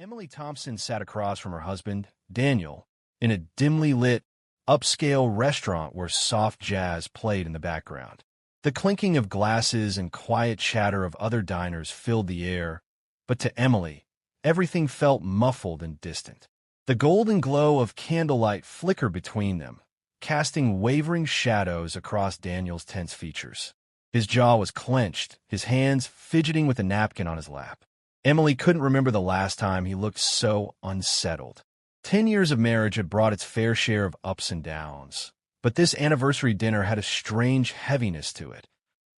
Emily Thompson sat across from her husband, Daniel, in a dimly lit, upscale restaurant where soft jazz played in the background. The clinking of glasses and quiet chatter of other diners filled the air, but to Emily, everything felt muffled and distant. The golden glow of candlelight flickered between them, casting wavering shadows across Daniel's tense features. His jaw was clenched, his hands fidgeting with a napkin on his lap. Emily couldn't remember the last time he looked so unsettled. 10 years of marriage had brought its fair share of ups and downs, but this anniversary dinner had a strange heaviness to it,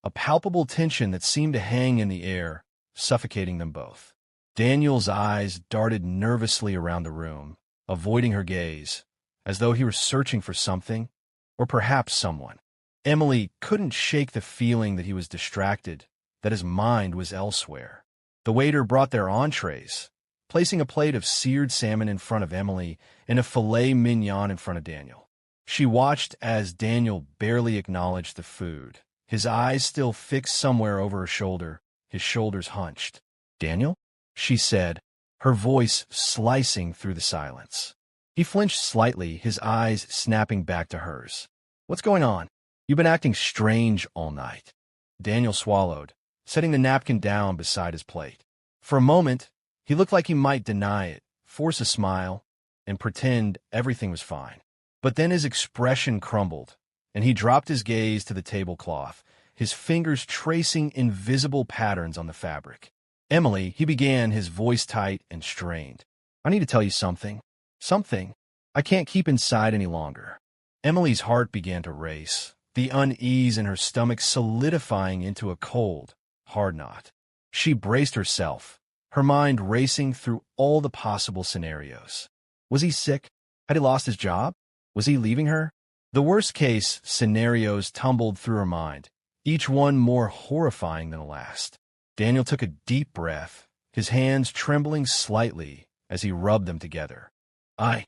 a palpable tension that seemed to hang in the air, suffocating them both. Daniel's eyes darted nervously around the room, avoiding her gaze, as though he were searching for something, or perhaps someone. Emily couldn't shake the feeling that he was distracted, that his mind was elsewhere. The waiter brought their entrees, placing a plate of seared salmon in front of Emily and a filet mignon in front of Daniel. She watched as Daniel barely acknowledged the food, his eyes still fixed somewhere over her shoulder, his shoulders hunched. "Daniel?" she said, her voice slicing through the silence. He flinched slightly, his eyes snapping back to hers. "What's going on? You've been acting strange all night." Daniel swallowed, setting the napkin down beside his plate. For a moment, he looked like he might deny it, force a smile, and pretend everything was fine. But then his expression crumbled, and he dropped his gaze to the tablecloth, his fingers tracing invisible patterns on the fabric. "Emily," he began, his voice tight and strained. "I need to tell you something. Something I can't keep inside any longer." Emily's heart began to race, the unease in her stomach solidifying into a cold, hard knot. She braced herself, her mind racing through all the possible scenarios. Was he sick? Had he lost his job? Was he leaving her? The worst-case scenarios tumbled through her mind, each one more horrifying than the last. Daniel took a deep breath, his hands trembling slightly as he rubbed them together. I've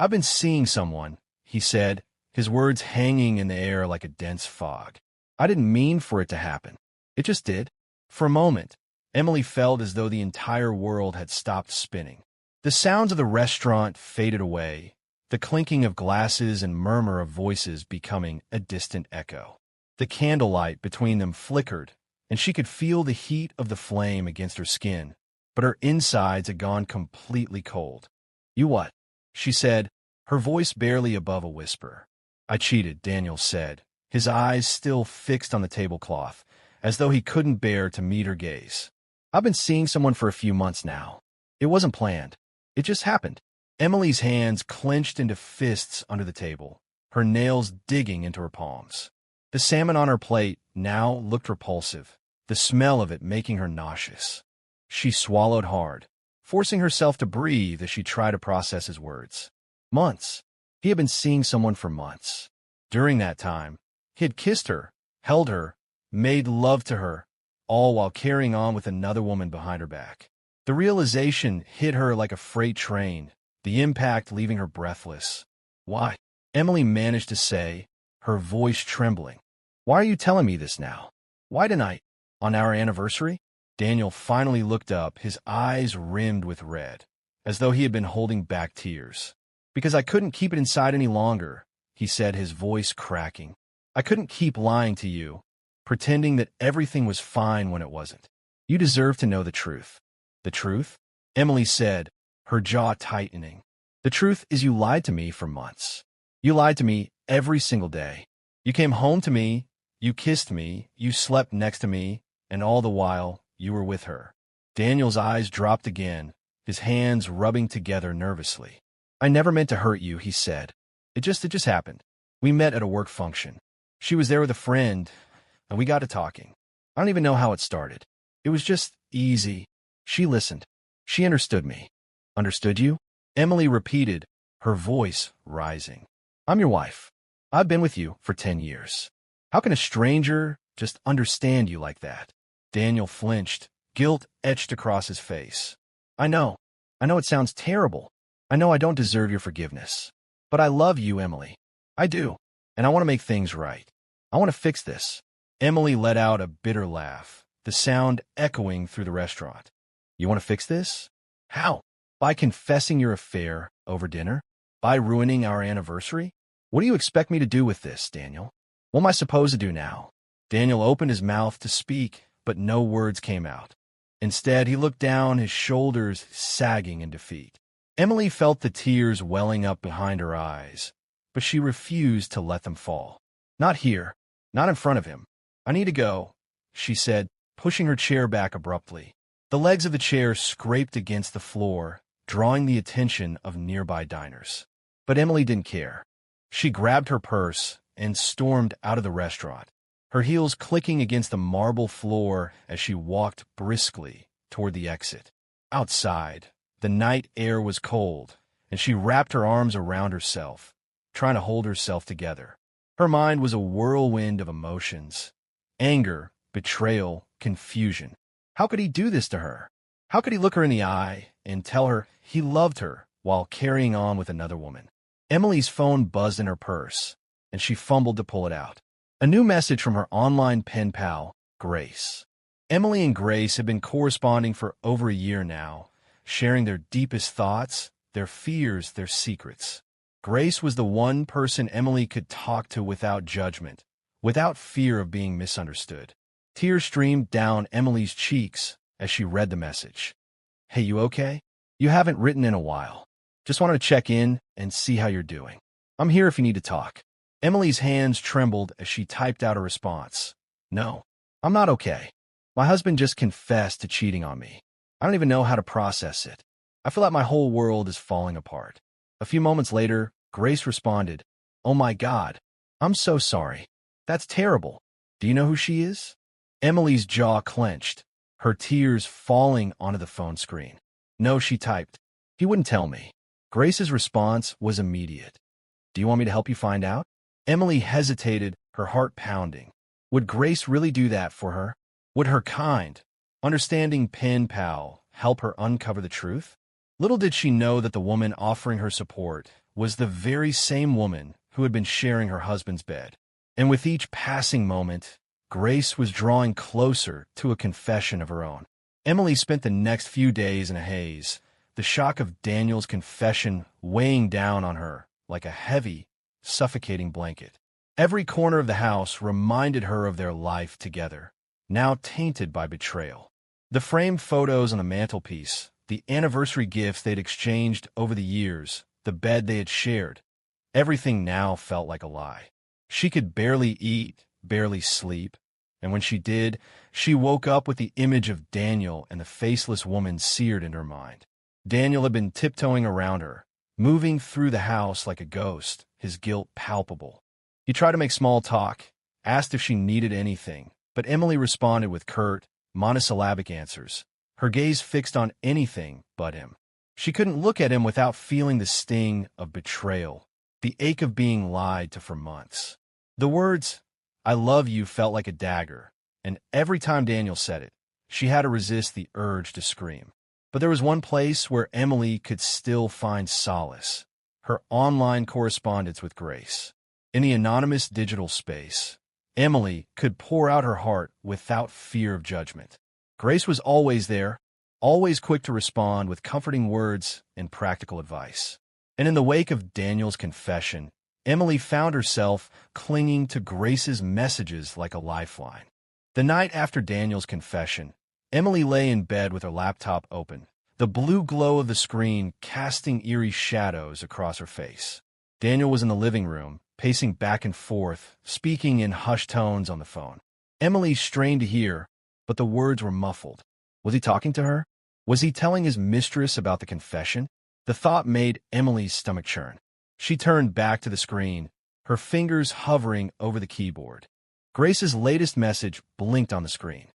been seeing someone," he said, his words hanging in the air like a dense fog. "I didn't mean for it to happen. It just did." For a moment, Emily felt as though the entire world had stopped spinning. The sounds of the restaurant faded away, the clinking of glasses and murmur of voices becoming a distant echo. The candlelight between them flickered, and she could feel the heat of the flame against her skin, but her insides had gone completely cold. "You what?" she said, her voice barely above a whisper. "I cheated," Daniel said, his eyes still fixed on the tablecloth, as though he couldn't bear to meet her gaze. "I've been seeing someone for a few months now. It wasn't planned. It just happened." Emily's hands clenched into fists under the table, her nails digging into her palms. The salmon on her plate now looked repulsive, the smell of it making her nauseous. She swallowed hard, forcing herself to breathe as she tried to process his words. Months. He had been seeing someone for months. During that time, he had kissed her, held her, made love to her, all while carrying on with another woman behind her back. The realization hit her like a freight train, the impact leaving her breathless. "Why?" Emily managed to say, her voice trembling. "Why are you telling me this now? Why tonight? On our anniversary?" Daniel finally looked up, his eyes rimmed with red, as though he had been holding back tears. "Because I couldn't keep it inside any longer," he said, his voice cracking. "I couldn't keep lying to you, pretending that everything was fine when it wasn't. You deserve to know the truth." "The truth?" Emily said, her jaw tightening. "The truth is you lied to me for months. You lied to me every single day. You came home to me, you kissed me, you slept next to me, and all the while, you were with her." Daniel's eyes dropped again, his hands rubbing together nervously. "I never meant to hurt you," he said. It just happened. We met at a work function. She was there with a friend, and we got to talking. I don't even know how it started. It was just easy. She listened. She understood me." "Understood you?" Emily repeated, her voice rising. "I'm your wife. I've been with you for 10 years. How can a stranger just understand you like that?" Daniel flinched, guilt etched across his face. I know it sounds terrible. I know I don't deserve your forgiveness. But I love you, Emily. I do. And I want to make things right. I want to fix this." Emily let out a bitter laugh, the sound echoing through the restaurant. "You want to fix this? How?" By confessing your affair over dinner? By ruining our anniversary? What do you expect me to do with this, Daniel? What am I supposed to do now? Daniel opened his mouth to speak, but no words came out. Instead, he looked down, his shoulders sagging in defeat. Emily felt the tears welling up behind her eyes, but she refused to let them fall. Not here. Not in front of him. I need to go, she said, pushing her chair back abruptly. The legs of the chair scraped against the floor, drawing the attention of nearby diners. But Emily didn't care. She grabbed her purse and stormed out of the restaurant, her heels clicking against the marble floor as she walked briskly toward the exit. Outside, the night air was cold, and she wrapped her arms around herself, trying to hold herself together. Her mind was a whirlwind of emotions: anger, betrayal, confusion. How could he do this to her? How could he look her in the eye and tell her he loved her while carrying on with another woman? Emily's phone buzzed in her purse, and she fumbled to pull it out. A new message from her online pen pal, Grace. Emily and Grace had been corresponding for over a year now, sharing their deepest thoughts, their fears, their secrets. Grace was the one person Emily could talk to without judgment, without fear of being misunderstood. Tears streamed down Emily's cheeks as she read the message. Hey, you okay? You haven't written in a while. Just wanted to check in and see how you're doing. I'm here if you need to talk. Emily's hands trembled as she typed out a response. No, I'm not okay. My husband just confessed to cheating on me. I don't even know how to process it. I feel like my whole world is falling apart. A few moments later, Grace responded, Oh my God, I'm so sorry. That's terrible. Do you know who she is? Emily's jaw clenched, her tears falling onto the phone screen. No, she typed. He wouldn't tell me. Grace's response was immediate. Do you want me to help you find out? Emily hesitated, her heart pounding. Would Grace really do that for her? Would her kind, understanding pen pal help her uncover the truth? Little did she know that the woman offering her support was the very same woman who had been sharing her husband's bed. And with each passing moment, Grace was drawing closer to a confession of her own. Emily spent the next few days in a haze, the shock of Daniel's confession weighing down on her like a heavy, suffocating blanket. Every corner of the house reminded her of their life together, now tainted by betrayal. The framed photos on the mantelpiece, the anniversary gifts they'd exchanged over the years, the bed they had shared, everything now felt like a lie. She could barely eat, barely sleep, and when she did, she woke up with the image of Daniel and the faceless woman seared in her mind. Daniel had been tiptoeing around her, moving through the house like a ghost, his guilt palpable. He tried to make small talk, asked if she needed anything, but Emily responded with curt, monosyllabic answers, her gaze fixed on anything but him. She couldn't look at him without feeling the sting of betrayal, the ache of being lied to for months. The words, I love you, felt like a dagger, and every time Daniel said it, she had to resist the urge to scream. But there was one place where Emily could still find solace: her online correspondence with Grace. In the anonymous digital space, Emily could pour out her heart without fear of judgment. Grace was always there, always quick to respond with comforting words and practical advice. And in the wake of Daniel's confession, Emily found herself clinging to Grace's messages like a lifeline. The night after Daniel's confession, Emily lay in bed with her laptop open, the blue glow of the screen casting eerie shadows across her face. Daniel was in the living room, pacing back and forth, speaking in hushed tones on the phone. Emily strained to hear, but the words were muffled. Was he talking to her? Was he telling his mistress about the confession? The thought made Emily's stomach churn. She turned back to the screen, her fingers hovering over the keyboard. Grace's latest message blinked on the screen.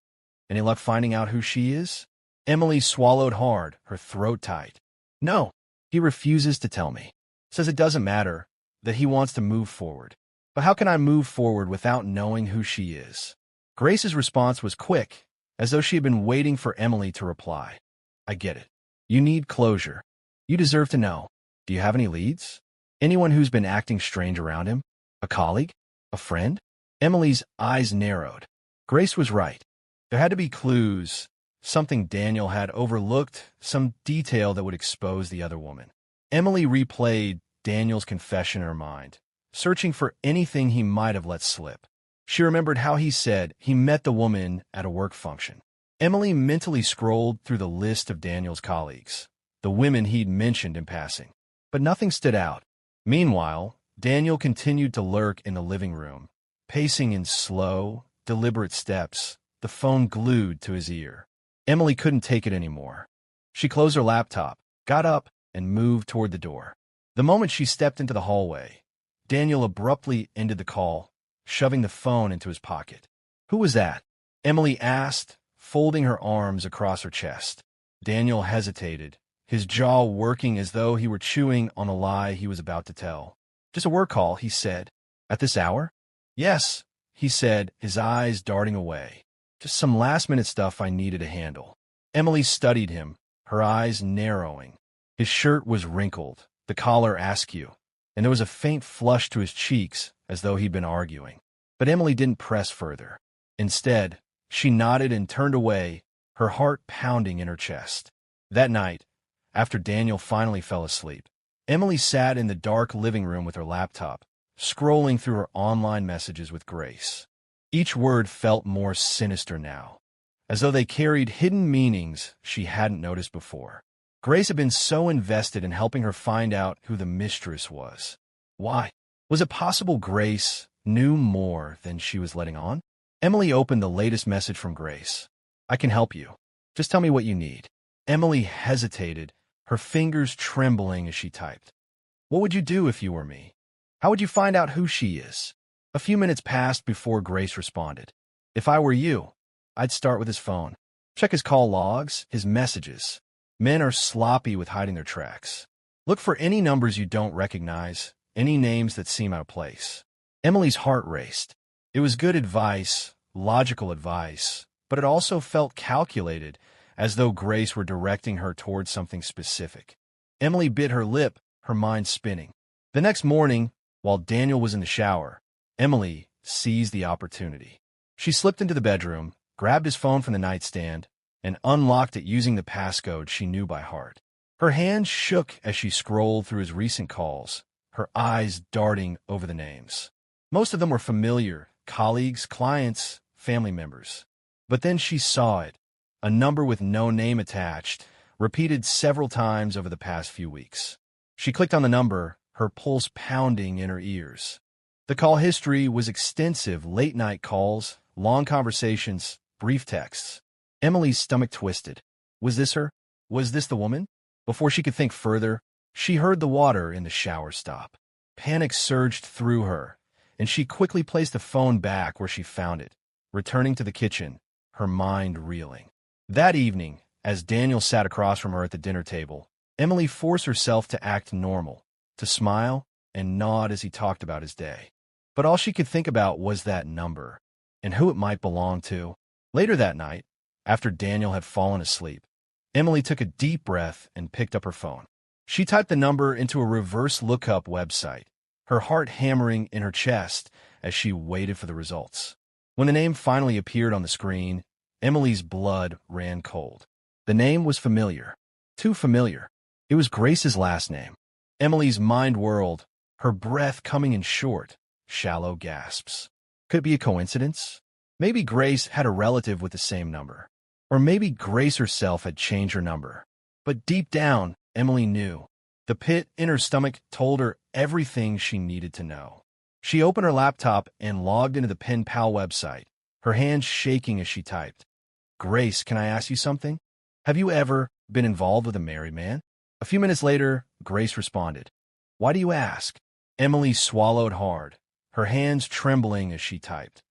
Any luck finding out who she is? Emily swallowed hard, her throat tight. No, he refuses to tell me. Says it doesn't matter, that he wants to move forward. But how can I move forward without knowing who she is? Grace's response was quick, as though she had been waiting for Emily to reply. I get it. You need closure. You deserve to know. Do you have any leads? Anyone who's been acting strange around him? A colleague? A friend? Emily's eyes narrowed. Grace was right. There had to be clues, something Daniel had overlooked, some detail that would expose the other woman. Emily replayed Daniel's confession in her mind, searching for anything he might have let slip. She remembered how he said he met the woman at a work function. Emily mentally scrolled through the list of Daniel's colleagues, the women he'd mentioned in passing, but nothing stood out. Meanwhile, Daniel continued to lurk in the living room, pacing in slow, deliberate steps, the phone glued to his ear. Emily couldn't take it anymore. She closed her laptop, got up, and moved toward the door. The moment she stepped into the hallway, Daniel abruptly ended the call, shoving the phone into his pocket. "Who was that?" Emily asked, folding her arms across her chest. Daniel hesitated, his jaw working as though he were chewing on a lie he was about to tell. "Just a work call," he said. "At this hour?" "Yes," he said, his eyes darting away. "Just some last-minute stuff I needed to handle." Emily studied him, her eyes narrowing. His shirt was wrinkled, the collar askew, and there was a faint flush to his cheeks as though he'd been arguing. But Emily didn't press further. Instead, she nodded and turned away, her heart pounding in her chest. That night, after Daniel finally fell asleep, Emily sat in the dark living room with her laptop, scrolling through her online messages with Grace. Each word felt more sinister now, as though they carried hidden meanings she hadn't noticed before. Grace had been so invested in helping her find out who the Mistress was. Why? Was it possible Grace knew more than she was letting on? Emily opened the latest message from Grace. "I can help you. Just tell me what you need." Emily hesitated, her fingers trembling as she typed. "What would you do if you were me? How would you find out who she is?" A few minutes passed before Grace responded. "If I were you, I'd start with his phone. Check his call logs, his messages. Men are sloppy with hiding their tracks. Look for any numbers you don't recognize, any names that seem out of place." Emily's heart raced. It was good advice, logical advice, but it also felt calculated, as though Grace were directing her towards something specific. Emily bit her lip, her mind spinning. The next morning, while Daniel was in the shower, Emily seized the opportunity. She slipped into the bedroom, grabbed his phone from the nightstand, and unlocked it using the passcode she knew by heart. Her hands shook as she scrolled through his recent calls, her eyes darting over the names. Most of them were familiar, colleagues, clients, family members. But then she saw it, a number with no name attached, repeated several times over the past few weeks. She clicked on the number, her pulse pounding in her ears. The call history was extensive: late-night calls, long conversations, brief texts. Emily's stomach twisted. Was this her? Was this the woman? Before she could think further, she heard the water in the shower stop. Panic surged through her, and she quickly placed the phone back where she found it, returning to the kitchen, her mind reeling. That evening, as Daniel sat across from her at the dinner table, Emily forced herself to act normal, to smile and nod as he talked about his day. But all she could think about was that number, and who it might belong to. Later that night, after Daniel had fallen asleep, Emily took a deep breath and picked up her phone. She typed the number into a reverse lookup website, her heart hammering in her chest as she waited for the results. When the name finally appeared on the screen, Emily's blood ran cold. The name was familiar. Too familiar. It was Grace's last name. Emily's mind whirled, her breath coming in short, shallow gasps. Could it be a coincidence? Maybe Grace had a relative with the same number. Or maybe Grace herself had changed her number. But deep down, Emily knew. The pit in her stomach told her everything she needed to know. She opened her laptop and logged into the Pen Pal website, her hands shaking as she typed. "Grace, can I ask you something? Have you ever been involved with a married man?" A few minutes later, Grace responded. "Why do you ask?" Emily swallowed hard, her hands trembling as she typed.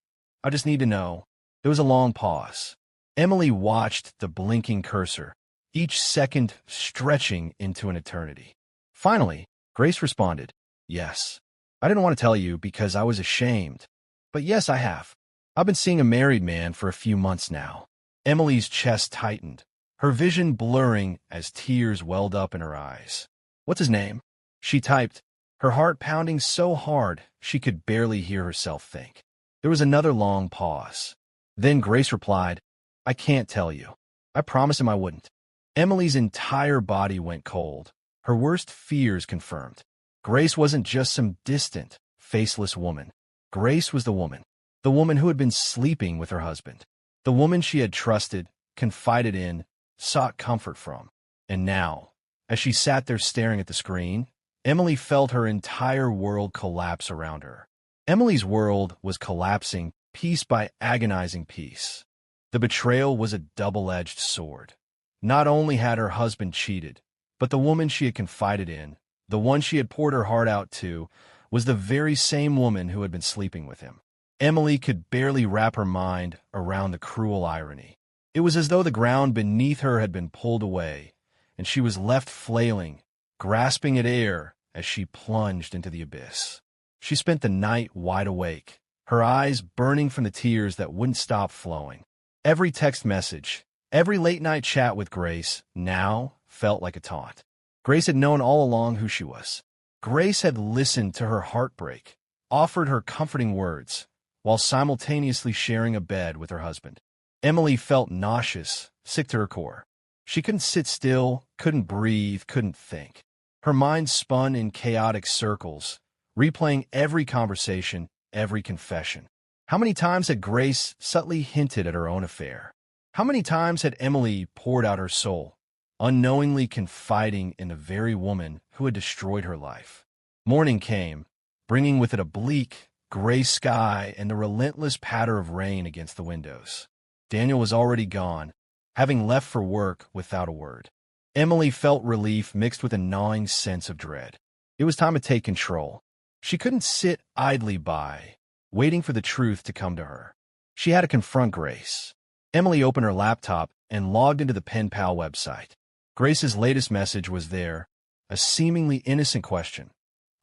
"I just need to know." There was a long pause. Emily watched the blinking cursor, each second stretching into an eternity. Finally, Grace responded, "Yes. I didn't want to tell you because I was ashamed. But yes, I have. I've been seeing a married man for a few months now." Emily's chest tightened, her vision blurring as tears welled up in her eyes. "What's his name?" She typed, her heart pounding so hard she could barely hear herself think. There was another long pause. Then Grace replied, "I can't tell you. I promised him I wouldn't. Emily's entire body went cold. Her worst fears confirmed. Grace wasn't just some distant, faceless woman. Grace was the woman who had been sleeping with her husband, the woman she had trusted, confided in, sought comfort from. And now, as she sat there staring at the screen, Emily felt her entire world collapse around her. Emily's world was collapsing piece by agonizing piece. The betrayal was a double-edged sword. Not only had her husband cheated, but the woman she had confided in, the one she had poured her heart out to, was the very same woman who had been sleeping with him. Emily could barely wrap her mind around the cruel irony. It was as though the ground beneath her had been pulled away, and she was left flailing, grasping at air as she plunged into the abyss. She spent the night wide awake, her eyes burning from the tears that wouldn't stop flowing. Every text message, every late-night chat with Grace now felt like a taunt. Grace had known all along who she was. Grace had listened to her heartbreak, offered her comforting words, while simultaneously sharing a bed with her husband. Emily felt nauseous, sick to her core. She couldn't sit still, couldn't breathe, couldn't think. Her mind spun in chaotic circles, replaying every conversation, every confession. How many times had Grace subtly hinted at her own affair? How many times had Emily poured out her soul, unknowingly confiding in the very woman who had destroyed her life? Morning came, bringing with it a bleak, gray sky and the relentless patter of rain against the windows. Daniel was already gone, having left for work without a word. Emily felt relief mixed with a gnawing sense of dread. It was time to take control. She couldn't sit idly by, waiting for the truth to come to her. She had to confront Grace. Emily opened her laptop and logged into the Pen Pal website. Grace's latest message was there, a seemingly innocent question.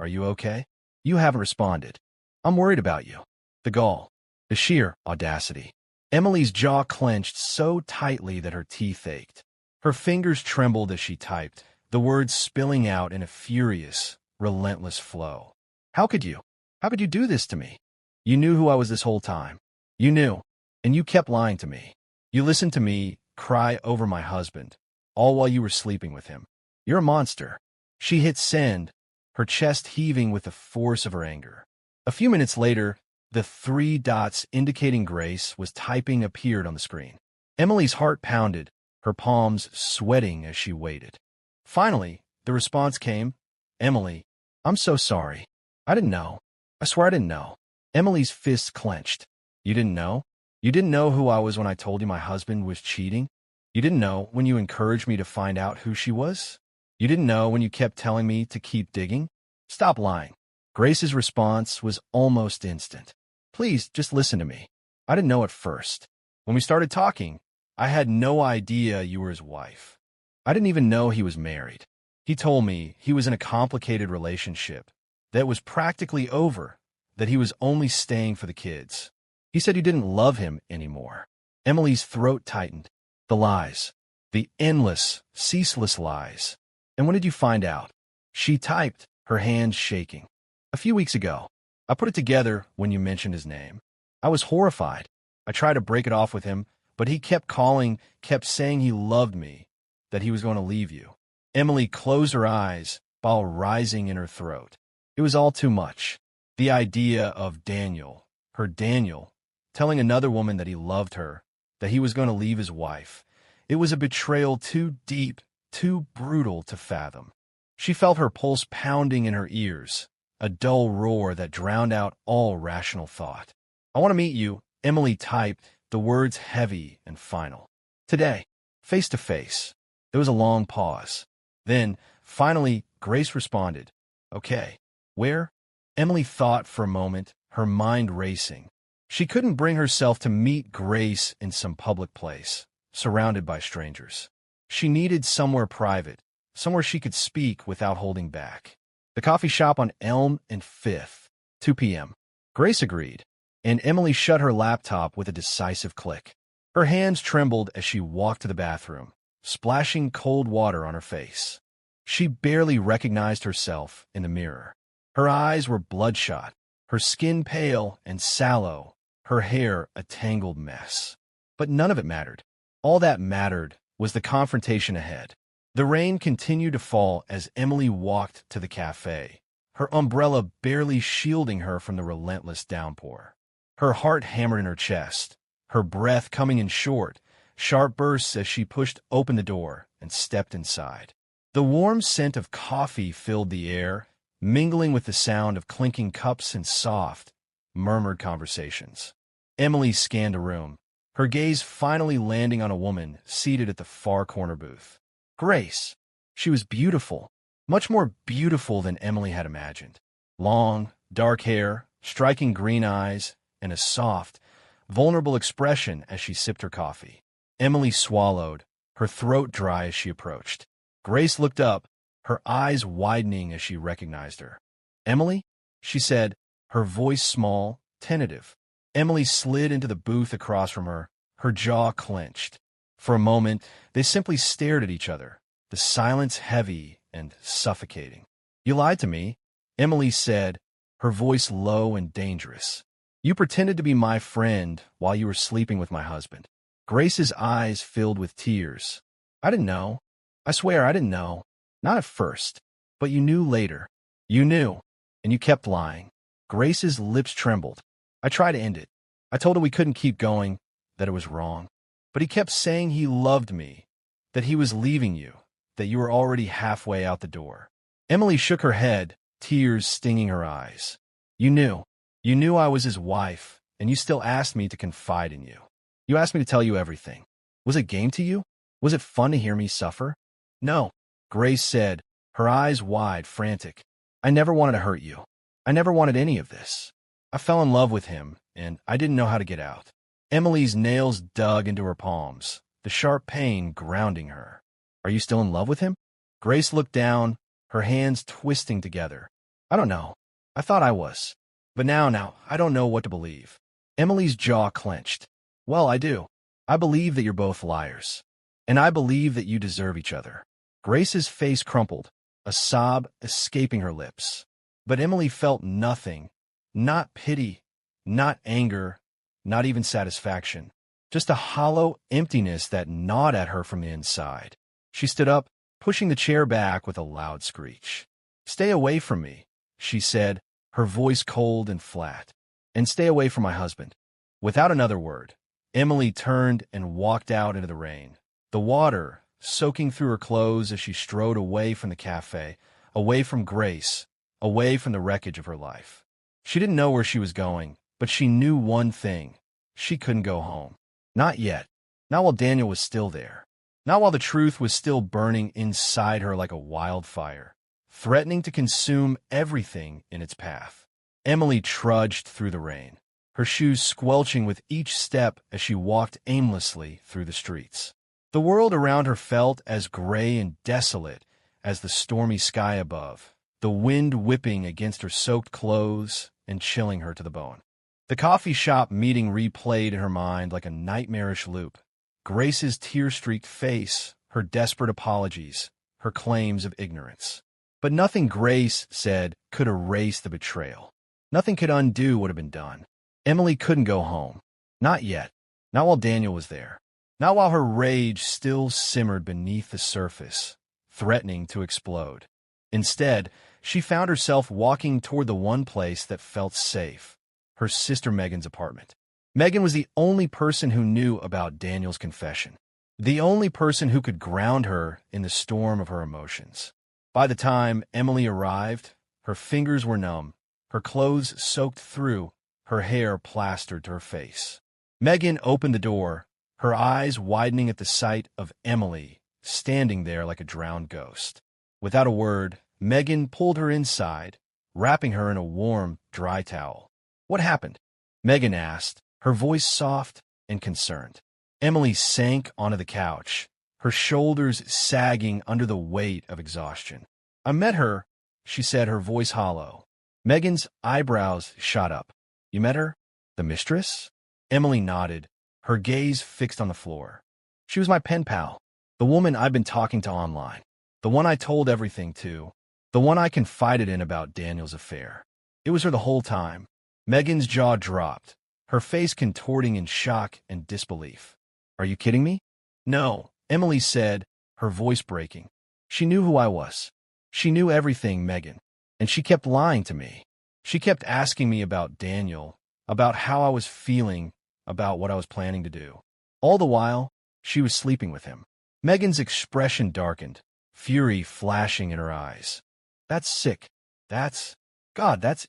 Are you okay? You haven't responded. I'm worried about you. The gall, the sheer audacity. Emily's jaw clenched so tightly that her teeth ached. Her fingers trembled as she typed, the words spilling out in a furious, relentless flow. How could you? How could you do this to me? You knew who I was this whole time. You knew, and you kept lying to me. You listened to me cry over my husband, all while you were sleeping with him. You're a monster. She hit send, her chest heaving with the force of her anger. A few minutes later, the 3 dots indicating Grace was typing appeared on the screen. Emily's heart pounded, her palms sweating as she waited. Finally, the response came. Emily, I'm so sorry. I didn't know. I swear I didn't know. Emily's fists clenched. You didn't know? You didn't know who I was when I told you my husband was cheating? You didn't know when you encouraged me to find out who she was? You didn't know when you kept telling me to keep digging? Stop lying. Grace's response was almost instant. Please, just listen to me. I didn't know at first. When we started talking, I had no idea you were his wife. I didn't even know he was married. He told me he was in a complicated relationship, that it was practically over, that he was only staying for the kids. He said you didn't love him anymore. Emily's throat tightened. The lies. The endless, ceaseless lies. And when did you find out? She typed, her hands shaking. A few weeks ago. I put it together when you mentioned his name. I was horrified. I tried to break it off with him, but he kept calling, kept saying he loved me, that he was going to leave you. Emily closed her eyes, bile rising in her throat. It was all too much. The idea of Daniel, her Daniel, telling another woman that he loved her, that he was going to leave his wife. It was a betrayal too deep, too brutal to fathom. She felt her pulse pounding in her ears, a dull roar that drowned out all rational thought. I want to meet you, Emily typed, the words heavy and final. Today, face to face. There was a long pause. Then, finally, Grace responded. Okay. Where? Emily thought for a moment, her mind racing. She couldn't bring herself to meet Grace in some public place, surrounded by strangers. She needed somewhere private, somewhere she could speak without holding back. The coffee shop on Elm and 5th, 2 p.m. Grace agreed, and Emily shut her laptop with a decisive click. Her hands trembled as she walked to the bathroom, splashing cold water on her face. She barely recognized herself in the mirror. Her eyes were bloodshot, her skin pale and sallow, her hair a tangled mess. But none of it mattered. All that mattered Was the confrontation ahead? The rain continued to fall as Emily walked to the cafe, her umbrella barely shielding her from the relentless downpour. Her heart hammered in her chest, her breath coming in short, sharp bursts as she pushed open the door and stepped inside. The warm scent of coffee filled the air, mingling with the sound of clinking cups and soft, murmured conversations. Emily scanned the room, her gaze finally landing on a woman seated at the far corner booth. Grace. She was beautiful, much more beautiful than Emily had imagined. Long, dark hair, striking green eyes, and a soft, vulnerable expression as she sipped her coffee. Emily swallowed, her throat dry as she approached. Grace looked up, her eyes widening as she recognized her. "Emily?" she said, her voice small, tentative. Emily slid into the booth across from her, her jaw clenched. For a moment, they simply stared at each other, the silence heavy and suffocating. "You lied to me," Emily said, her voice low and dangerous. "You pretended to be my friend while you were sleeping with my husband." Grace's eyes filled with tears. "I didn't know. I swear I didn't know. Not at first. But you knew later. You knew, and you kept lying." Grace's lips trembled. "I tried to end it. I told her we couldn't keep going, that it was wrong. But he kept saying he loved me, that he was leaving you, that you were already halfway out the door." Emily shook her head, tears stinging her eyes. "You knew. You knew I was his wife, and you still asked me to confide in you. You asked me to tell you everything. Was it game to you? Was it fun to hear me suffer?" "No," Grace said, her eyes wide, frantic. "I never wanted to hurt you. I never wanted any of this. I fell in love with him, and I didn't know how to get out." Emily's nails dug into her palms, the sharp pain grounding her. "Are you still in love with him?" Grace looked down, her hands twisting together. "I don't know. I thought I was. But now, I don't know what to believe." Emily's jaw clenched. "Well, I do. I believe that you're both liars. And I believe that you deserve each other." Grace's face crumpled, a sob escaping her lips. But Emily felt nothing, not pity, not anger, not even satisfaction, just a hollow emptiness that gnawed at her from the inside. She stood up, pushing the chair back with a loud screech. "Stay away from me," she said, her voice cold and flat. "And stay away from my husband." Without another word, Emily turned and walked out into the rain, the water soaking through her clothes as she strode away from the cafe, away from Grace, away from the wreckage of her life. She didn't know where she was going, but she knew one thing. She couldn't go home. Not yet. Not while Daniel was still there. Not while the truth was still burning inside her like a wildfire, threatening to consume everything in its path. Emily trudged through the rain, her shoes squelching with each step as she walked aimlessly through the streets. The world around her felt as gray and desolate as the stormy sky above, the wind whipping against her soaked clothes and chilling her to the bone. The coffee shop meeting replayed in her mind like a nightmarish loop. Grace's tear-streaked face, her desperate apologies, her claims of ignorance. But nothing Grace said could erase the betrayal. Nothing could undo what had been done. Emily couldn't go home. Not yet. Not while Daniel was there. Not while her rage still simmered beneath the surface, threatening to explode. Instead, she found herself walking toward the one place that felt safe, her sister Megan's apartment. Megan was the only person who knew about Daniel's confession, the only person who could ground her in the storm of her emotions. By the time Emily arrived, her fingers were numb, her clothes soaked through, her hair plastered to her face. Megan opened the door, her eyes widening at the sight of Emily standing there like a drowned ghost. Without a word, Megan pulled her inside, wrapping her in a warm, dry towel. "What happened?" Megan asked, her voice soft and concerned. Emily sank onto the couch, her shoulders sagging under the weight of exhaustion. "I met her," she said, her voice hollow. Megan's eyebrows shot up. "You met her? The mistress?" Emily nodded, her gaze fixed on the floor. "She was my pen pal, the woman I've been talking to online, the one I told everything to, the one I confided in about Daniel's affair. It was her the whole time." Megan's jaw dropped, her face contorting in shock and disbelief. "Are you kidding me?" "No," Emily said, her voice breaking. She knew who I was. She knew everything, Megan. And she kept lying to me. She kept asking me about Daniel, about how I was feeling, about what I was planning to do. All the while, she was sleeping with him. Megan's expression darkened, fury flashing in her eyes. That's sick. That's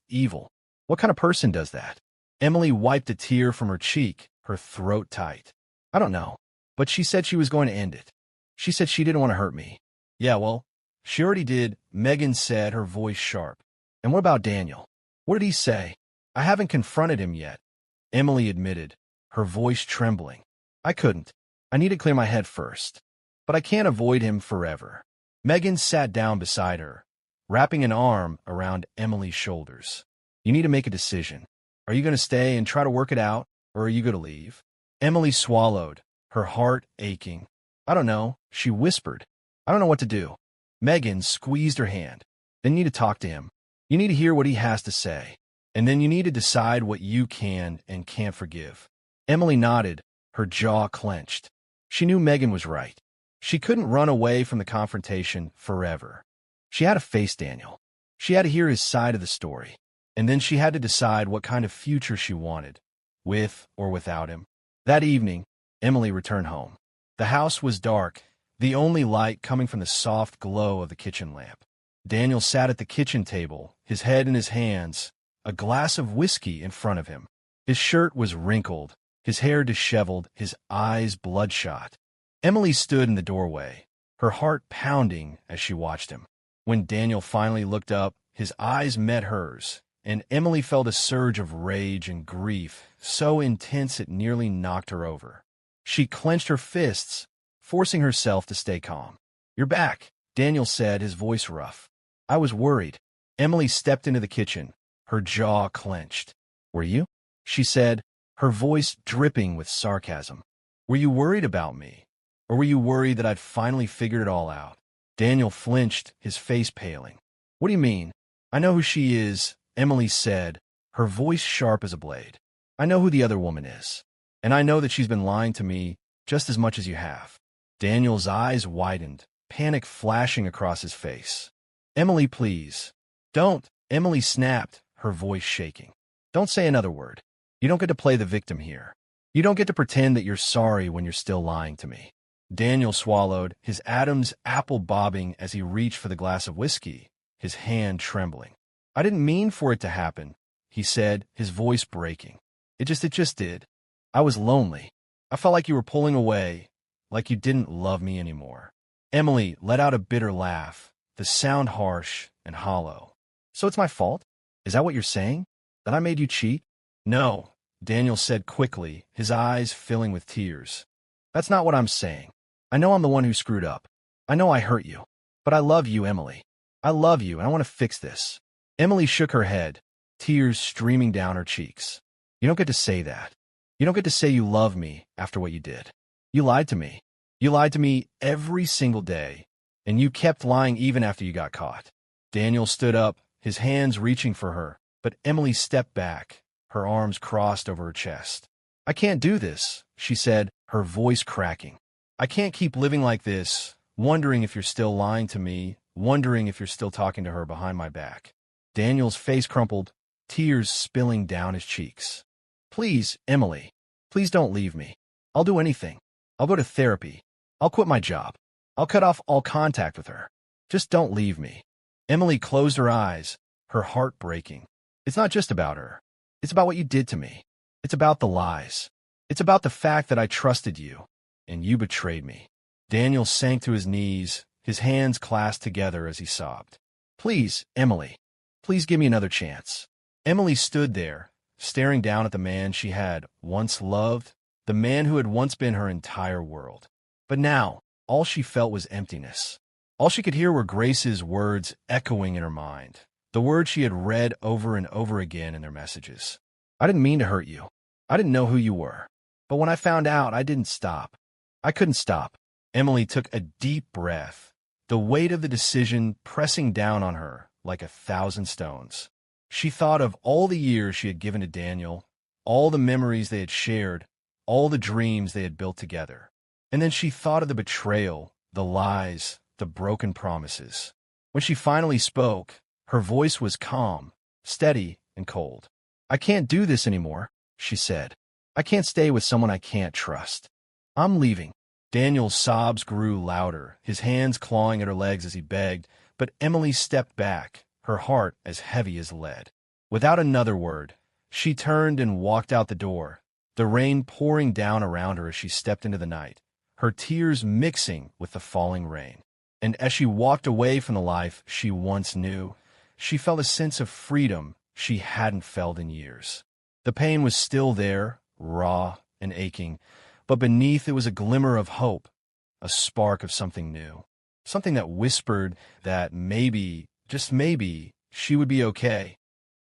evil. What kind of person does that? Emily wiped a tear from her cheek, her throat tight. I don't know, but she said she was going to end it. She said she didn't want to hurt me. Yeah, well, she already did, Megan said, her voice sharp. And what about Daniel? What did he say? I haven't confronted him yet, Emily admitted, her voice trembling. I couldn't. I need to clear my head first. But I can't avoid him forever. Megan sat down beside her, wrapping an arm around Emily's shoulders. You need to make a decision. Are you going to stay and try to work it out, or are you going to leave? Emily swallowed, her heart aching. I don't know, she whispered. I don't know what to do. Megan squeezed her hand. Then you need to talk to him. You need to hear what he has to say. And then you need to decide what you can and can't forgive. Emily nodded, her jaw clenched. She knew Megan was right. She couldn't run away from the confrontation forever. She had to face Daniel. She had to hear his side of the story. And then she had to decide what kind of future she wanted, with or without him. That evening, Emily returned home. The house was dark, the only light coming from the soft glow of the kitchen lamp. Daniel sat at the kitchen table, his head in his hands, a glass of whiskey in front of him. His shirt was wrinkled, his hair disheveled, his eyes bloodshot. Emily stood in the doorway, her heart pounding as she watched him. When Daniel finally looked up, his eyes met hers, and Emily felt a surge of rage and grief, so intense it nearly knocked her over. She clenched her fists, forcing herself to stay calm. You're back, Daniel said, his voice rough. I was worried. Emily stepped into the kitchen, her jaw clenched. Were you? She said, her voice dripping with sarcasm. Were you worried about me? Or were you worried that I'd finally figured it all out? Daniel flinched, his face paling. What do you mean? I know who she is, Emily said, her voice sharp as a blade. I know who the other woman is. And I know that she's been lying to me just as much as you have. Daniel's eyes widened, panic flashing across his face. Emily, please. Don't, Emily snapped, her voice shaking. Don't say another word. You don't get to play the victim here. You don't get to pretend that you're sorry when you're still lying to me. Daniel swallowed, his Adam's apple bobbing as he reached for the glass of whiskey, his hand trembling. I didn't mean for it to happen, he said, his voice breaking. It just did. I was lonely. I felt like you were pulling away, like you didn't love me anymore. Emily let out a bitter laugh, the sound harsh and hollow. So it's my fault? Is that what you're saying? That I made you cheat? No, Daniel said quickly, his eyes filling with tears. That's not what I'm saying. I know I'm the one who screwed up. I know I hurt you. But I love you, Emily. I love you, and I want to fix this. Emily shook her head, tears streaming down her cheeks. You don't get to say that. You don't get to say you love me after what you did. You lied to me. You lied to me every single day, and you kept lying even after you got caught. Daniel stood up, his hands reaching for her, but Emily stepped back, her arms crossed over her chest. I can't do this, she said, her voice cracking. I can't keep living like this, wondering if you're still lying to me, wondering if you're still talking to her behind my back. Daniel's face crumpled, tears spilling down his cheeks. Please, Emily, please don't leave me. I'll do anything. I'll go to therapy. I'll quit my job. I'll cut off all contact with her. Just don't leave me. Emily closed her eyes, her heart breaking. It's not just about her. It's about what you did to me. It's about the lies. It's about the fact that I trusted you, and you betrayed me. Daniel sank to his knees, his hands clasped together as he sobbed. Please, Emily, please give me another chance. Emily stood there, staring down at the man she had once loved, the man who had once been her entire world. But now, all she felt was emptiness. All she could hear were Grace's words echoing in her mind, the words she had read over and over again in their messages. I didn't mean to hurt you. I didn't know who you were. But when I found out, I didn't stop. I couldn't stop. Emily took a deep breath, the weight of the decision pressing down on her like 1,000 stones. She thought of all the years she had given to Daniel, all the memories they had shared, all the dreams they had built together. And then she thought of the betrayal, the lies, the broken promises. When she finally spoke, her voice was calm, steady, and cold. "I can't do this anymore," she said. "I can't stay with someone I can't trust. I'm leaving." Daniel's sobs grew louder, his hands clawing at her legs as he begged, but Emily stepped back, her heart as heavy as lead. Without another word, she turned and walked out the door, the rain pouring down around her as she stepped into the night, her tears mixing with the falling rain. And as she walked away from the life she once knew, she felt a sense of freedom she hadn't felt in years. The pain was still there, raw and aching, but beneath it was a glimmer of hope, a spark of something new, something that whispered that maybe, just maybe, she would be okay.